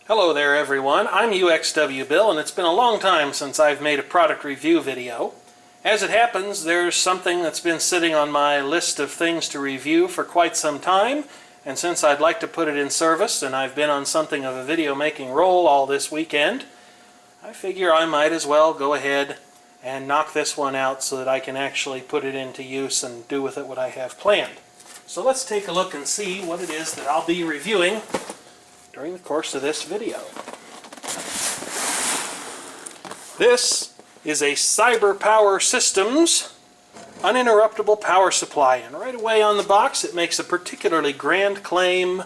Hello there everyone, I'm uxwbill and it's been a long time since I've made a product review video. As it happens, there's something that's been sitting on my list of things to review for quite some time, and since I'd like to put it in service and I've been on something of a video making roll all this weekend, I figure I might as well go ahead and knock this one out so that I can actually put it into use and do with it what I have planned. So let's take a look and see what it is that I'll be reviewing during the course of this video. This is a CyberPower Systems uninterruptible power supply, and right away on the box it makes a particularly grand claim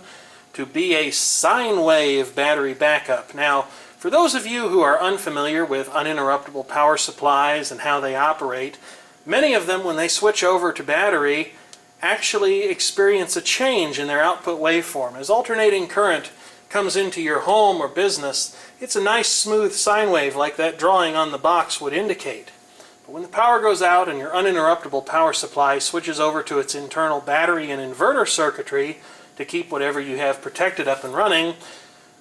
to be a sine wave battery backup. Now, for those of you who are unfamiliar with uninterruptible power supplies and how they operate, many of them, when they switch over to battery, actually experience a change in their output waveform. As alternating current comes into your home or business, it's a nice smooth sine wave like that drawing on the box would indicate. But when the power goes out and your uninterruptible power supply switches over to its internal battery and inverter circuitry to keep whatever you have protected up and running,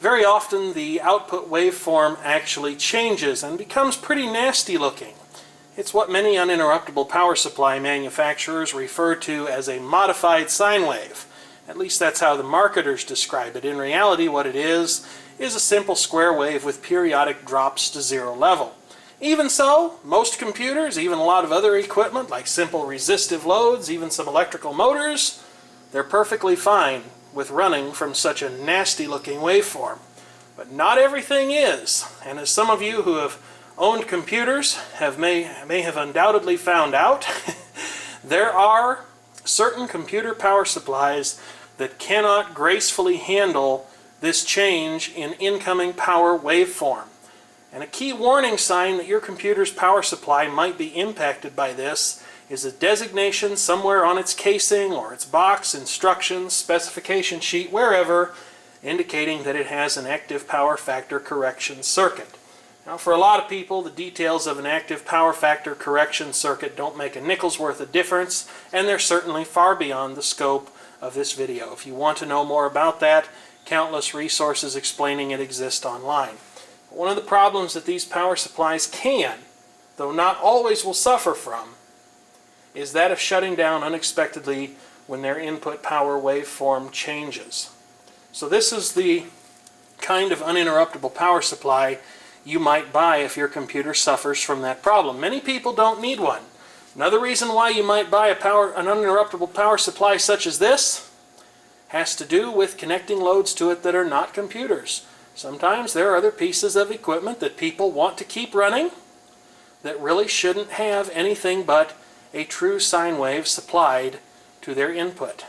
very often the output waveform actually changes and becomes pretty nasty looking. It's what many uninterruptible power supply manufacturers refer to as a modified sine wave. At least that's how the marketers describe it. In reality, what it is a simple square wave with periodic drops to zero level. Even so, most computers, even a lot of other equipment like simple resistive loads, even some electrical motors, they're perfectly fine with running from such a nasty looking waveform. But not everything is. And as some of you who have owned computers may have undoubtedly found out, there are certain computer power supplies that cannot gracefully handle this change in incoming power waveform. And a key warning sign that your computer's power supply might be impacted by this is a designation somewhere on its casing or its box, instructions, specification sheet, wherever, indicating that it has an active power factor correction circuit. Now, for a lot of people, the details of an active power factor correction circuit don't make a nickel's worth of difference, and they're certainly far beyond the scope of this video. If you want to know more about that, countless resources explaining it exist online. But one of the problems that these power supplies can, though not always will suffer from, is that of shutting down unexpectedly when their input power waveform changes. So this is the kind of uninterruptible power supply you might buy if your computer suffers from that problem. Many people don't need one. Another reason why you might buy an uninterruptible power supply such as this has to do with connecting loads to it that are not computers. Sometimes there are other pieces of equipment that people want to keep running that really shouldn't have anything but a true sine wave supplied to their input.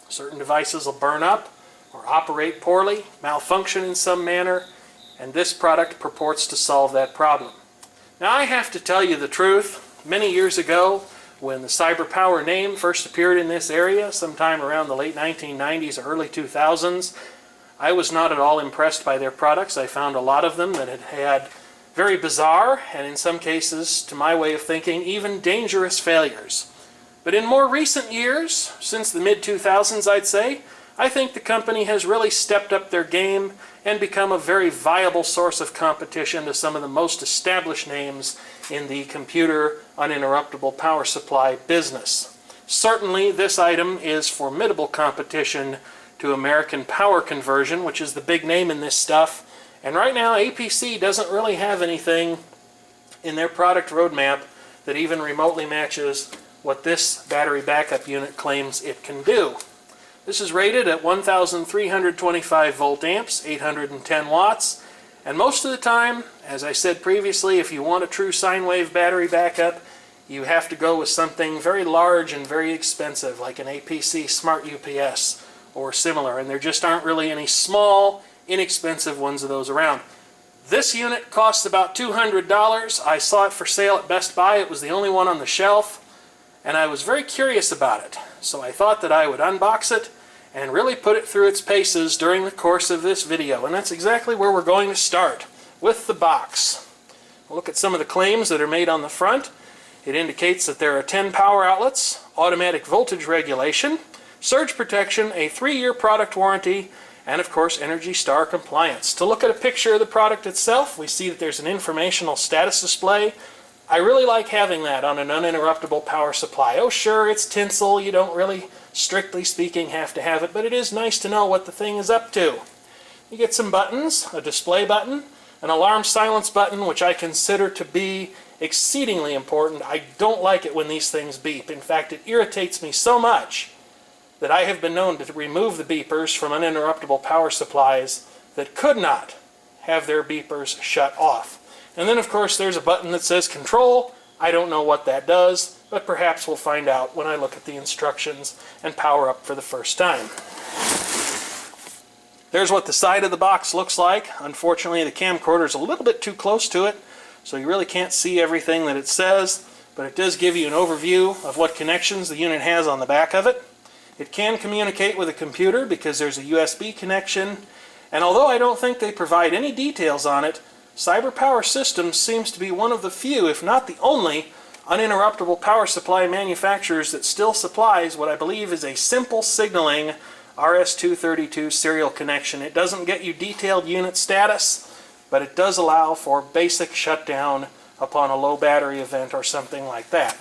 Certain devices will burn up or operate poorly, malfunction in some manner, and this product purports to solve that problem. Now, I have to tell you the truth. Many years ago, when the CyberPower name first appeared in this area, sometime around the late 1990s or early 2000s, I was not at all impressed by their products. I found a lot of them that had very bizarre, and in some cases, to my way of thinking, even dangerous failures. But in more recent years, since the mid-2000s I'd say, I think the company has really stepped up their game and become a very viable source of competition to some of the most established names in the computer uninterruptible power supply business. Certainly this item is formidable competition to American Power Conversion, which is the big name in this stuff, and right now APC doesn't really have anything in their product roadmap that even remotely matches what this battery backup unit claims it can do. This is rated at 1,325 volt amps, 810 watts, and most of the time, as I said previously, if you want a true sine wave battery backup, you have to go with something very large and very expensive, like an APC Smart UPS or similar, and there just aren't really any small, inexpensive ones of those around. This unit costs about $200. I saw it for sale at Best Buy. It was the only one on the shelf, and I was very curious about it. So I thought that I would unbox it and really put it through its paces during the course of this video. And that's exactly where we're going to start, with the box. We'll look at some of the claims that are made on the front. It indicates that there are 10 power outlets, automatic voltage regulation, surge protection, a 3-year product warranty, and of course Energy Star compliance. To look at a picture of the product itself, we see that there's an informational status display. I really like having that on an uninterruptible power supply. Oh sure, it's tinsel, you don't really, strictly speaking, have to have it, but it is nice to know what the thing is up to. You get some buttons, a display button, an alarm silence button, which I consider to be exceedingly important. I don't like it when these things beep. In fact, it irritates me so much that I have been known to remove the beepers from uninterruptible power supplies that could not have their beepers shut off. And then of course there's a button that says control. I don't know what that does, but perhaps we'll find out when I look at the instructions and power up for the first time. There's what the side of the box looks like. Unfortunately, the camcorder is a little bit too close to it, so you really can't see everything that it says, but it does give you an overview of what connections the unit has on the back of it. It can communicate with a computer because there's a USB connection, and although I don't think they provide any details on it, CyberPower Systems seems to be one of the few, if not the only, uninterruptible power supply manufacturers that still supplies what I believe is a simple signaling RS-232 serial connection. It doesn't get you detailed unit status, but it does allow for basic shutdown upon a low battery event or something like that.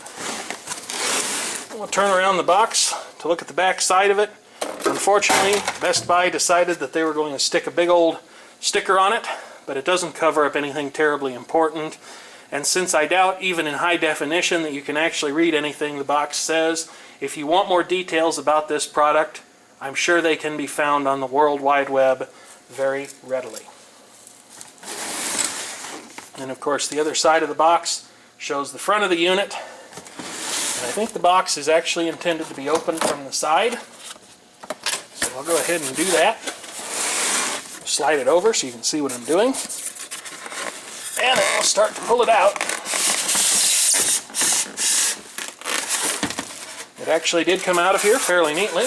We'll turn around the box to look at the back side of it. Unfortunately, Best Buy decided that they were going to stick a big old sticker on it, but it doesn't cover up anything terribly important. And since I doubt even in high definition that you can actually read anything the box says, if you want more details about this product, I'm sure they can be found on the World Wide Web very readily. And of course the other side of the box shows the front of the unit. And I think the box is actually intended to be opened from the side. So I'll go ahead and do that. Slide it over so you can see what I'm doing. And then I'll start to pull it out. It actually did come out of here fairly neatly.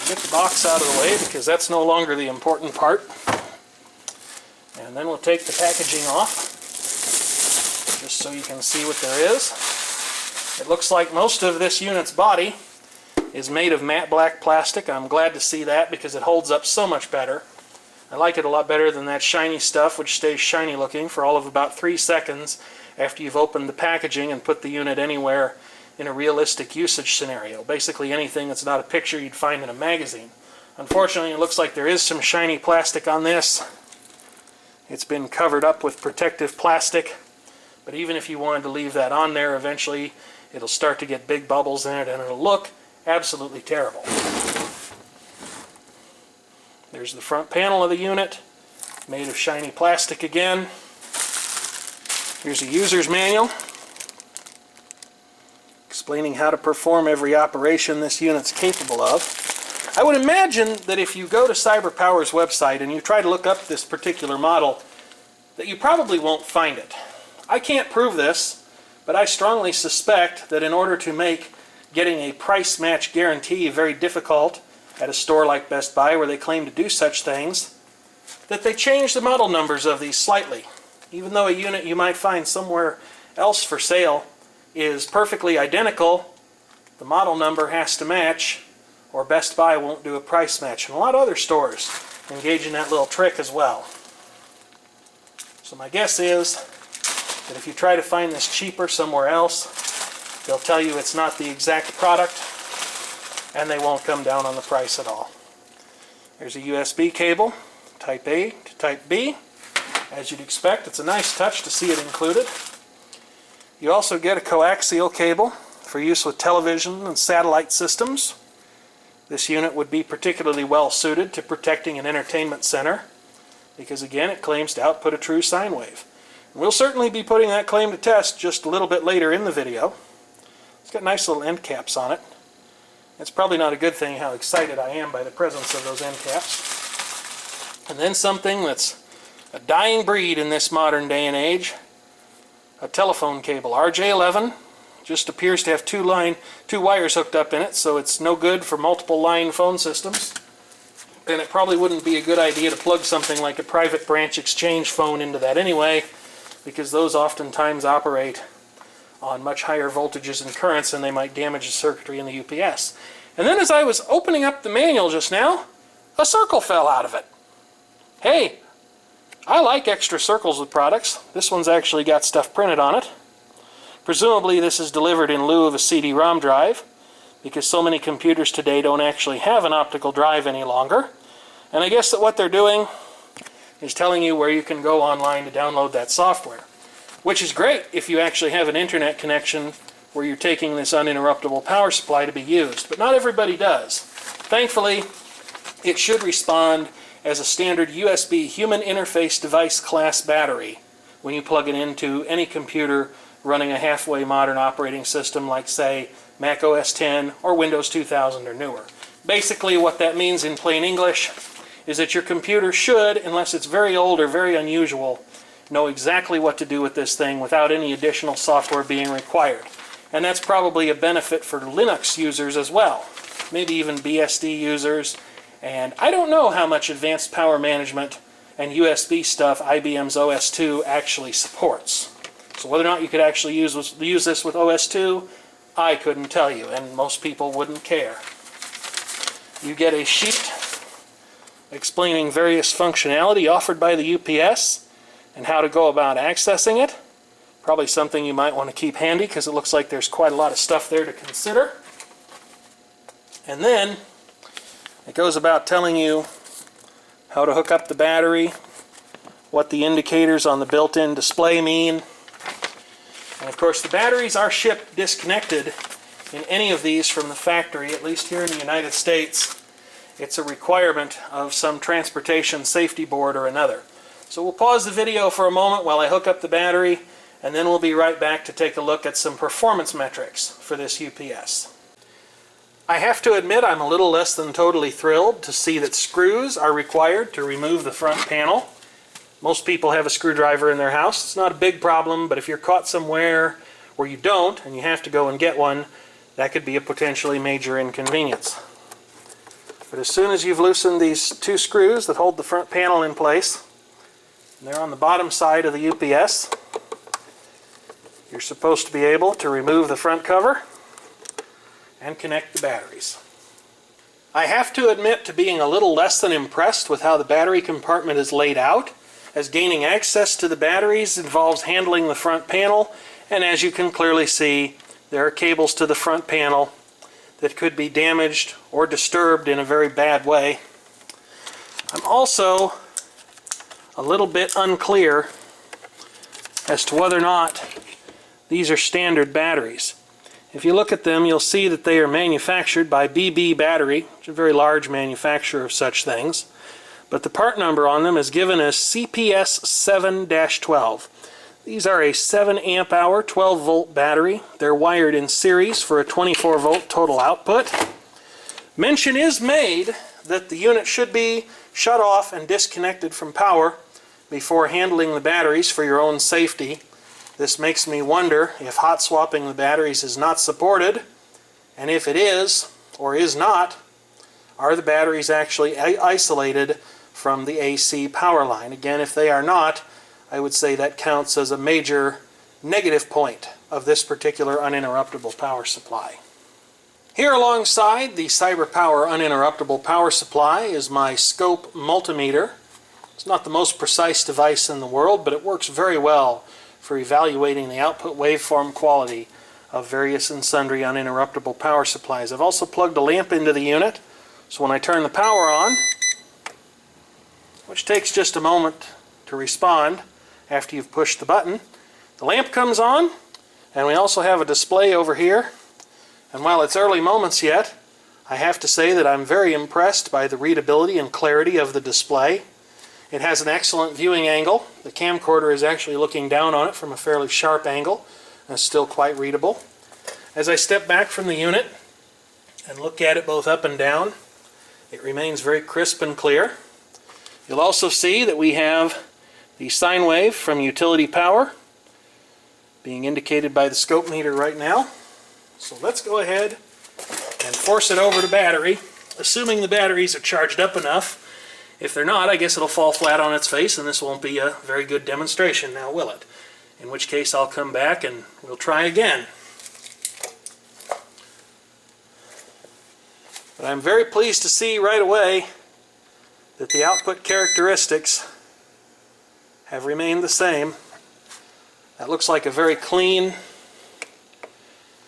Get the box out of the way because that's no longer the important part. And then we'll take the packaging off just so you can see what there is. It looks like most of this unit's body is made of matte black plastic. I'm glad to see that because it holds up so much better. I like it a lot better than that shiny stuff, which stays shiny looking for all of about 3 seconds after you've opened the packaging and put the unit anywhere in a realistic usage scenario. Basically anything that's not a picture you'd find in a magazine. Unfortunately, it looks like there is some shiny plastic on this. It's been covered up with protective plastic, but even if you wanted to leave that on there, eventually it'll start to get big bubbles in it and it'll look absolutely terrible. There's the front panel of the unit, made of shiny plastic again. Here's a user's manual explaining how to perform every operation this unit's capable of. I would imagine that if you go to CyberPower's website and you try to look up this particular model, that you probably won't find it. I can't prove this, but I strongly suspect that in order to make getting a price match guarantee very difficult at a store like Best Buy where they claim to do such things, that they change the model numbers of these slightly. Even though a unit you might find somewhere else for sale is perfectly identical, the model number has to match or Best Buy won't do a price match. And a lot of other stores engage in that little trick as well. So my guess is that if you try to find this cheaper somewhere else, they'll tell you it's not the exact product and they won't come down on the price at all. There's a USB cable, Type A to Type B. As you'd expect, it's a nice touch to see it included. You also get a coaxial cable for use with television and satellite systems. This unit would be particularly well suited to protecting an entertainment center because again it claims to output a true sine wave. And we'll certainly be putting that claim to test just a little bit later in the video. It's got nice little end caps on it. It's probably not a good thing how excited I am by the presence of those end caps. And then something that's a dying breed in this modern day and age, a telephone cable. RJ11 just appears to have two wires hooked up in it, so it's no good for multiple line phone systems. And it probably wouldn't be a good idea to plug something like a private branch exchange phone into that anyway, because those oftentimes operate on much higher voltages and currents and they might damage the circuitry in the UPS. And then as I was opening up the manual just now, a circle fell out of it. Hey, I like extra circles with products. This one's actually got stuff printed on it. Presumably this is delivered in lieu of a CD-ROM drive, because so many computers today don't actually have an optical drive any longer. And I guess that what they're doing is telling you where you can go online to download that software, which is great if you actually have an internet connection where you're taking this uninterruptible power supply to be used. But not everybody does. Thankfully, it should respond as a standard USB human interface device class battery when you plug it into any computer running a halfway modern operating system like, say, Mac OS X or Windows 2000 or newer. Basically what that means in plain English is that your computer should, unless it's very old or very unusual, know exactly what to do with this thing without any additional software being required. And that's probably a benefit for Linux users as well, maybe even BSD users. And I don't know how much advanced power management and USB stuff IBM's OS II actually supports. So whether or not you could actually use this with OS II, I couldn't tell you, and most people wouldn't care. You get a sheet explaining various functionality offered by the UPS and how to go about accessing it. Probably something you might want to keep handy because it looks like there's quite a lot of stuff there to consider. And then it goes about telling you how to hook up the battery, what the indicators on the built-in display mean. And of course the batteries are shipped disconnected in any of these from the factory, at least here in the United States. It's a requirement of some transportation safety board or another. So we'll pause the video for a moment while I hook up the battery, and then we'll be right back to take a look at some performance metrics for this UPS. I have to admit I'm a little less than totally thrilled to see that screws are required to remove the front panel. Most people have a screwdriver in their house. It's not a big problem, but if you're caught somewhere where you don't and you have to go and get one, that could be a potentially major inconvenience. But as soon as you've loosened these two screws that hold the front panel in place, and they're on the bottom side of the UPS, you're supposed to be able to remove the front cover and connect the batteries. I have to admit to being a little less than impressed with how the battery compartment is laid out, as gaining access to the batteries involves handling the front panel, and as you can clearly see, there are cables to the front panel that could be damaged or disturbed in a very bad way. I'm also a little bit unclear as to whether or not these are standard batteries. If you look at them, you'll see that they are manufactured by BB Battery, which is a very large manufacturer of such things. But the part number on them is given as CPS 7-12. These are a 7 amp hour 12 volt battery. They're wired in series for a 24 volt total output. Mention is made that the unit should be shut off and disconnected from power before handling the batteries for your own safety. This makes me wonder if hot swapping the batteries is not supported, and if it is or is not, are the batteries actually isolated from the AC power line? Again, if they are not, I would say that counts as a major negative point of this particular uninterruptible power supply. Here alongside the CyberPower uninterruptible power supply is my scope multimeter. It's not the most precise device in the world, but it works very well for evaluating the output waveform quality of various and sundry uninterruptible power supplies. I've also plugged a lamp into the unit, so when I turn the power on, which takes just a moment to respond after you've pushed the button, the lamp comes on, and we also have a display over here. And while it's early moments yet, I have to say that I'm very impressed by the readability and clarity of the display. It has an excellent viewing angle. The camcorder is actually looking down on it from a fairly sharp angle, and it's still quite readable. As I step back from the unit and look at it both up and down, it remains very crisp and clear. You'll also see that we have the sine wave from utility power being indicated by the scope meter right now. So let's go ahead and force it over to battery, assuming the batteries are charged up enough. If they're not, I guess it'll fall flat on its face, and this won't be a very good demonstration now, will it? In which case I'll come back and we'll try again. But I'm very pleased to see right away that the output characteristics have remained the same. That looks like a very clean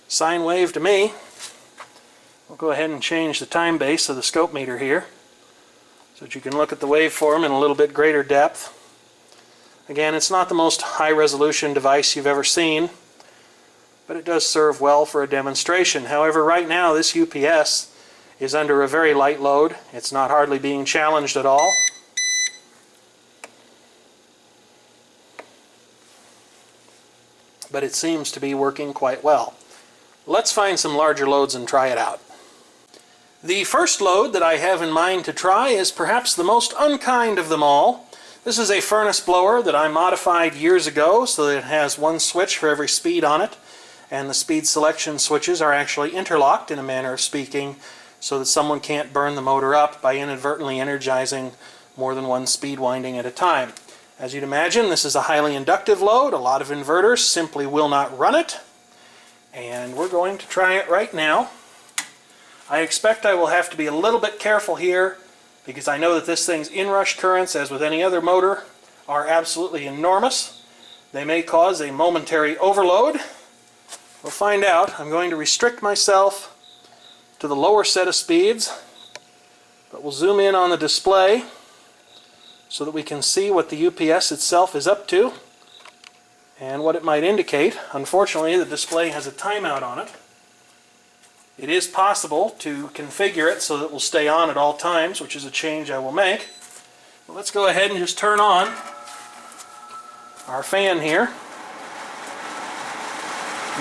sine wave to me. We'll go ahead and change the time base of the scope meter here so that you can look at the waveform in a little bit greater depth. Again, it's not the most high resolution device you've ever seen, but it does serve well for a demonstration. However, right now this UPS is under a very light load. It's not hardly being challenged at all. But it seems to be working quite well. Let's find some larger loads and try it out. The first load that I have in mind to try is perhaps the most unkind of them all. This is a furnace blower that I modified years ago so that it has one switch for every speed on it, and the speed selection switches are actually interlocked in a manner of speaking so that someone can't burn the motor up by inadvertently energizing more than one speed winding at a time. As you'd imagine, this is a highly inductive load. A lot of inverters simply will not run it, and we're going to try it right now. I expect I will have to be a little bit careful here because I know that this thing's inrush currents, as with any other motor, are absolutely enormous. They may cause a momentary overload. We'll find out. I'm going to restrict myself to the lower set of speeds, but we'll zoom in on the display so that we can see what the UPS itself is up to and what it might indicate. Unfortunately, the display has a timeout on it. It is possible to configure it so that it will stay on at all times, which is a change I will make. But let's go ahead and just turn on our fan here.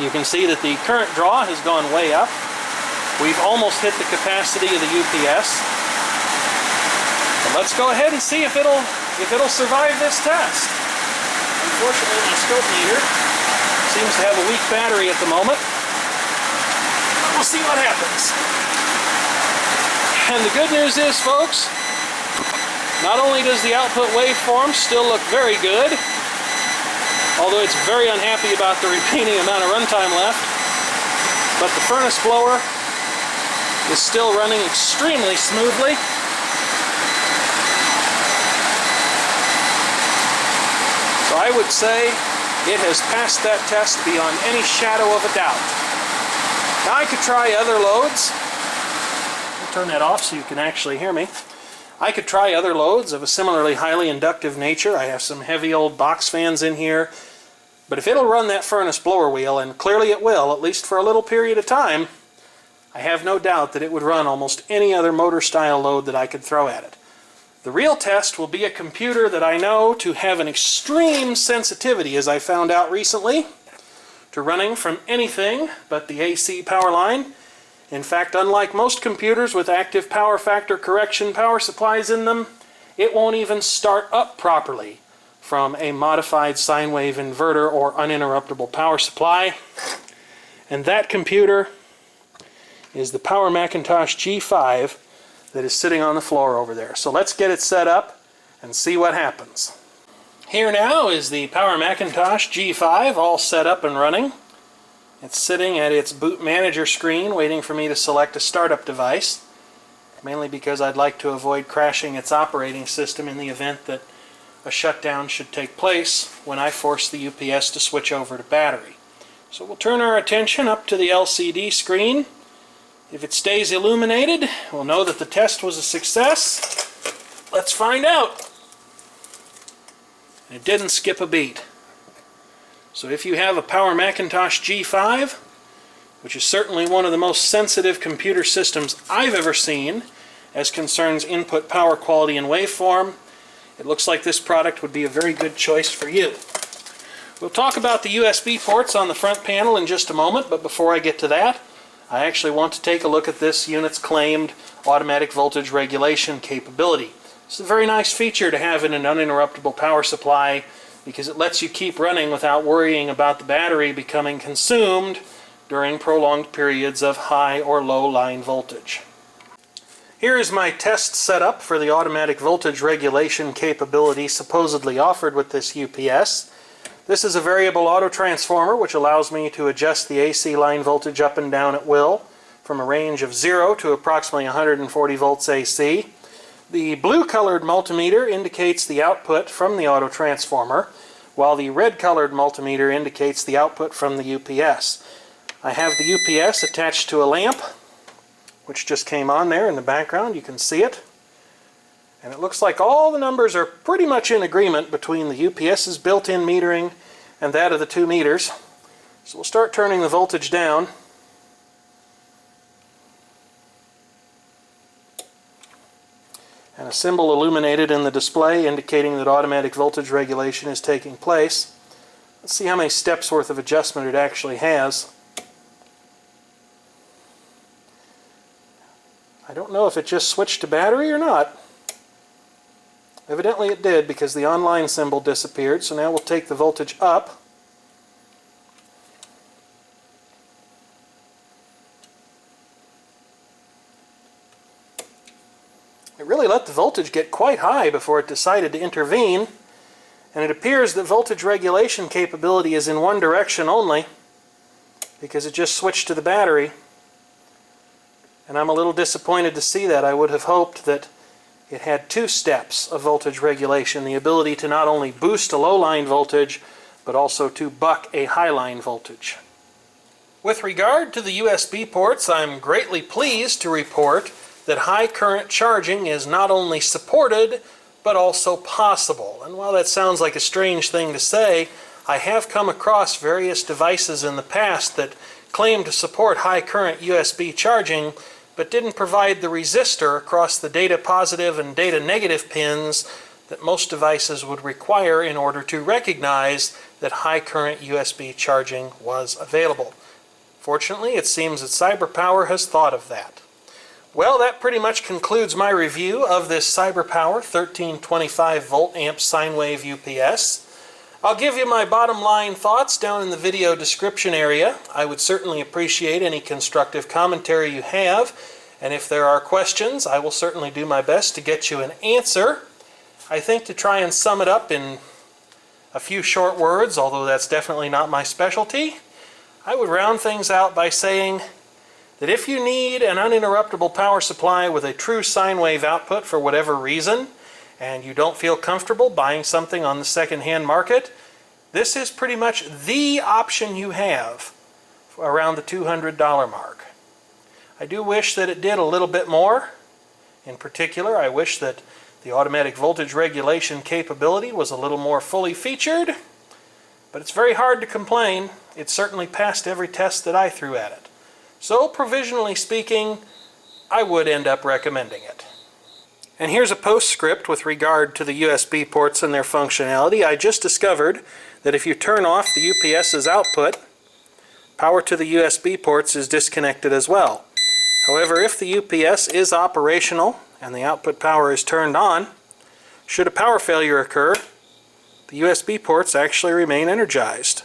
You can see that the current draw has gone way up. We've almost hit the capacity of the UPS. But let's go ahead and see if it'll survive this test. Unfortunately, my scope meter seems to have a weak battery at the moment. We'll see what happens. And the good news is, folks, not only does the output waveform still look very good, although it's very unhappy about the remaining amount of runtime left, but the furnace blower is still running extremely smoothly. So I would say it has passed that test beyond any shadow of a doubt. Now I could try other loads. I'll turn that off so you can actually hear me. I could try other loads of a similarly highly inductive nature. I have some heavy old box fans in here. But if it'll run that furnace blower wheel, and clearly it will, at least for a little period of time, I have no doubt that it would run almost any other motor style load that I could throw at it. The real test will be a computer that I know to have an extreme sensitivity, as I found out recently, to running from anything but the AC power line. In fact, unlike most computers with active power factor correction power supplies in them, it won't even start up properly from a modified sine wave inverter or uninterruptible power supply. And that computer is the Power Macintosh G5 that is sitting on the floor over there. So let's get it set up and see what happens. Here now is the Power Macintosh G5 all set up and running. It's sitting at its boot manager screen waiting for me to select a startup device, mainly because I'd like to avoid crashing its operating system in the event that a shutdown should take place when I force the UPS to switch over to battery. So we'll turn our attention up to the LCD screen. If it stays illuminated, we'll know that the test was a success. Let's find out. It didn't skip a beat. So if you have a Power Macintosh G5, which is certainly one of the most sensitive computer systems I've ever seen as concerns input power quality and waveform, it looks like this product would be a very good choice for you. We'll talk about the USB ports on the front panel in just a moment, but before I get to that, I actually want to take a look at this unit's claimed automatic voltage regulation capability. It's a very nice feature to have in an uninterruptible power supply because it lets you keep running without worrying about the battery becoming consumed during prolonged periods of high or low line voltage. Here is my test setup for the automatic voltage regulation capability supposedly offered with this UPS. This is a variable auto transformer which allows me to adjust the AC line voltage up and down at will from a range of 0 to approximately 140 volts AC. The blue-colored multimeter indicates the output from the auto transformer, while the red-colored multimeter indicates the output from the UPS. I have the UPS attached to a lamp, which just came on there in the background. You can see it. And it looks like all the numbers are pretty much in agreement between the UPS's built-in metering and that of the 2 meters. So we'll start turning the voltage down. And a symbol illuminated in the display indicating that automatic voltage regulation is taking place. Let's see how many steps worth of adjustment it actually has. I don't know if it just switched to battery or not. Evidently it did, because the online symbol disappeared, so now we'll take the voltage up. It really let the voltage get quite high before it decided to intervene, and it appears that voltage regulation capability is in one direction only, because it just switched to the battery. And I'm a little disappointed to see that. I would have hoped that it had 2 steps of voltage regulation, the ability to not only boost a low-line voltage, but also to buck a high-line voltage. With regard to the USB ports, I'm greatly pleased to report that high current charging is not only supported, but also possible. And while that sounds like a strange thing to say, I have come across various devices in the past that claim to support high current USB charging, but didn't provide the resistor across the data positive and data negative pins that most devices would require in order to recognize that high current USB charging was available. Fortunately, it seems that CyberPower has thought of that. Well, that pretty much concludes my review of this CyberPower 1325 volt amp sine wave UPS. I'll give you my bottom line thoughts down in the video description area. I would certainly appreciate any constructive commentary you have, and if there are questions, I will certainly do my best to get you an answer. I think to try and sum it up in a few short words, although that's definitely not my specialty, I would round things out by saying that if you need an uninterruptible power supply with a true sine wave output for whatever reason, and you don't feel comfortable buying something on the second-hand market, this is pretty much the option you have around the $200 mark. I do wish that it did a little bit more. In particular, I wish that the automatic voltage regulation capability was a little more fully featured, but it's very hard to complain. It certainly passed every test that I threw at it. So, provisionally speaking, I would end up recommending it. And here's a postscript with regard to the USB ports and their functionality. I just discovered that if you turn off the UPS's output, power to the USB ports is disconnected as well. However, if the UPS is operational and the output power is turned on, should a power failure occur, the USB ports actually remain energized.